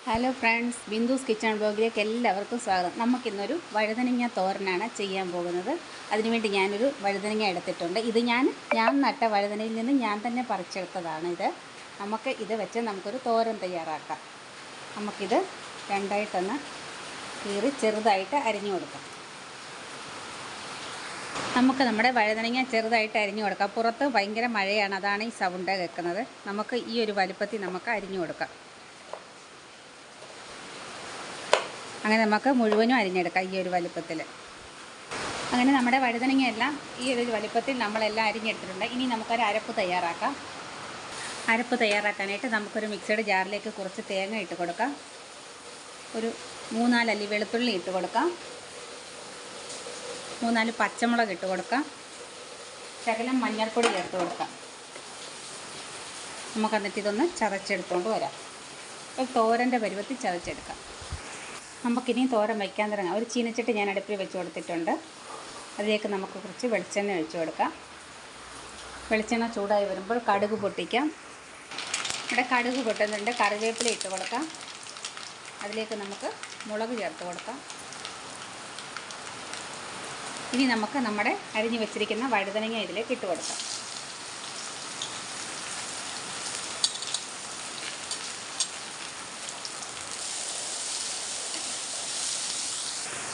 Hello friends, ബിന്ദുസ് kitchen ബ്ലോഗിലേക്ക് എല്ലാവർക്കും സ്വാഗതം. നമുക്കിന്നൊരു വഴുതനങ്ങ തോരനാണ് ചെയ്യാൻ പോകുന്നത്. അതിനുവേണ്ടി ഞാനൊരു വഴുതനങ്ങ എടുത്തിട്ടുണ്ട്. ഇത് ഞാൻ നട്ട വഴുതനയിൽ നിന്ന് ഞാൻ തന്നെ പറിച്ചെടുത്തതാണ് ഇത്. നമുക്ക് ഇത് വെച്ച് നമുക്കൊരു തോരൻ തയ്യാറാക്കാം. നമുക്കിത് രണ്ടായിട്ടൊന്ന് കീറി ചെറുതായിട്ട് അരിഞ്ഞു കൊടുക്കാം. നമുക്ക് നമ്മുടെ വഴുതനങ്ങ ചെറുതായിട്ട് അരിഞ്ഞു കൊടുക്കാം. പുറത്ത് ഭയങ്കര മഴയാണ്, അതാണ് ഈ സൗണ്ട് കേൾക്കുന്നത്. നമുക്ക് ഈ ഒരു വലുപ്പത്തിൽ നമുക്ക് അരിഞ്ഞു കൊടുക്കാം. അങ്ങനെ നമുക്ക് മുഴുവനും അരിഞ്ഞെടുക്കാം ഈ ഒരു വലുപ്പത്തിൽ. അങ്ങനെ നമ്മുടെ വഴുതനങ്ങയെല്ലാം ഈ ഒരു വലുപ്പത്തിൽ നമ്മളെല്ലാം അരിഞ്ഞെടുത്തിട്ടുണ്ട്. ഇനി നമുക്കൊരു അരപ്പ് തയ്യാറാക്കാം. അരപ്പ് തയ്യാറാക്കാനായിട്ട് നമുക്കൊരു മിക്സഡ് ജാറിലേക്ക് കുറച്ച് തേങ്ങ ഇട്ട് കൊടുക്കാം. ഒരു 3-4 അല്ലി വെളുത്തുള്ളി ഇട്ട് കൊടുക്കാം. 3-4 പച്ചമുളക് ഇട്ട് കൊടുക്കാം. ശകലം മഞ്ഞൾപ്പൊടി ചേർത്ത് കൊടുക്കാം. നമുക്ക് എന്നിട്ട് ഇതൊന്ന് ചതച്ചെടുത്തുകൊണ്ട് വരാം. ഒരു തോരൻ്റെ പരുവത്തിൽ ചതച്ചെടുക്കാം. നമുക്കിനി തോരൻ വയ്ക്കാൻ തുടങ്ങാം. ഒരു ചീനച്ചട്ടി ഞാൻ അടുപ്പിൽ വെച്ച് കൊടുത്തിട്ടുണ്ട്. അതിലേക്ക് നമുക്ക് കുറച്ച് വെളിച്ചെണ്ണ ഒഴിച്ച് കൊടുക്കാം. വെളിച്ചെണ്ണ ചൂടായി വരുമ്പോൾ കടുക് പൊട്ടിക്കാം. ഇവിടെ കടുക് പൊട്ടുന്നുണ്ട്. കറിവേപ്പില ഇട്ട് കൊടുക്കാം. അതിലേക്ക് നമുക്ക് മുളക് ചേർത്ത് കൊടുക്കാം. ഇനി നമുക്ക് നമ്മുടെ അരിഞ്ഞു വെച്ചിരിക്കുന്ന വഴുതനങ്ങ ഇതിലേക്ക് ഇട്ട് കൊടുക്കാം.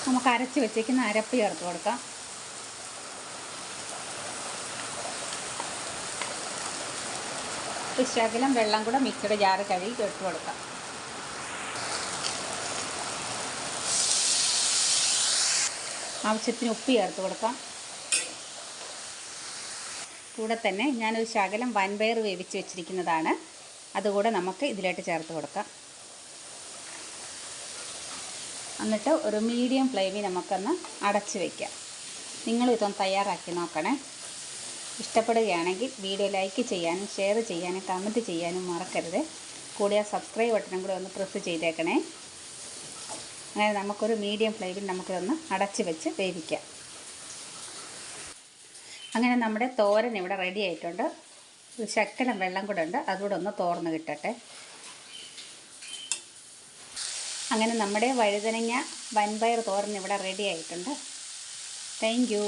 നമുക്ക് അരച്ച് വെച്ചിരിക്കുന്ന അരപ്പ് ചേർത്ത് കൊടുക്കാം. ഒരു ശകലം വെള്ളം കൂടെ മിക്സിയുടെ ജാറ് കഴുകി ഇട്ട് കൊടുക്കാം. ആവശ്യത്തിന് ഉപ്പ് ചേർത്ത് കൊടുക്കാം. കൂടെ തന്നെ ഞാനൊരു ശകലം വൻപയർ വേവിച്ച് വെച്ചിരിക്കുന്നതാണ്, അതുകൂടെ നമുക്ക് ഇതിലോട്ട് ചേർത്ത് കൊടുക്കാം. എന്നിട്ട് ഒരു മീഡിയം ഫ്ലെയിമിൽ നമുക്കൊന്ന് അടച്ച് വയ്ക്കാം. നിങ്ങളിതൊന്ന് തയ്യാറാക്കി നോക്കണേ. ഇഷ്ടപ്പെടുകയാണെങ്കിൽ വീഡിയോ ലൈക്ക് ചെയ്യാനും ഷെയർ ചെയ്യാനും കമൻറ്റ് ചെയ്യാനും മറക്കരുത്. കൂടെ ആ സബ്സ്ക്രൈബ് ബട്ടണും കൂടെ ഒന്ന് പ്രസ് ചെയ്തേക്കണേ. അങ്ങനെ നമുക്കൊരു മീഡിയം ഫ്ലെയിമിൽ നമുക്കിതൊന്ന് അടച്ച് വെച്ച് വേവിക്കാം. അങ്ങനെ നമ്മുടെ തോരൻ ഇവിടെ റെഡി ആയിട്ടുണ്ട്. ഒരു ശകലം വെള്ളം കൂടെ ഉണ്ട്, അതുകൂടെ ഒന്ന് തോർന്ന് കിട്ടട്ടെ. അങ്ങനെ നമ്മുടെ വഴുതനങ്ങ വൻപയർ തോരൻ ഇവിടെ റെഡി ആയിട്ടുണ്ട്. Thank you.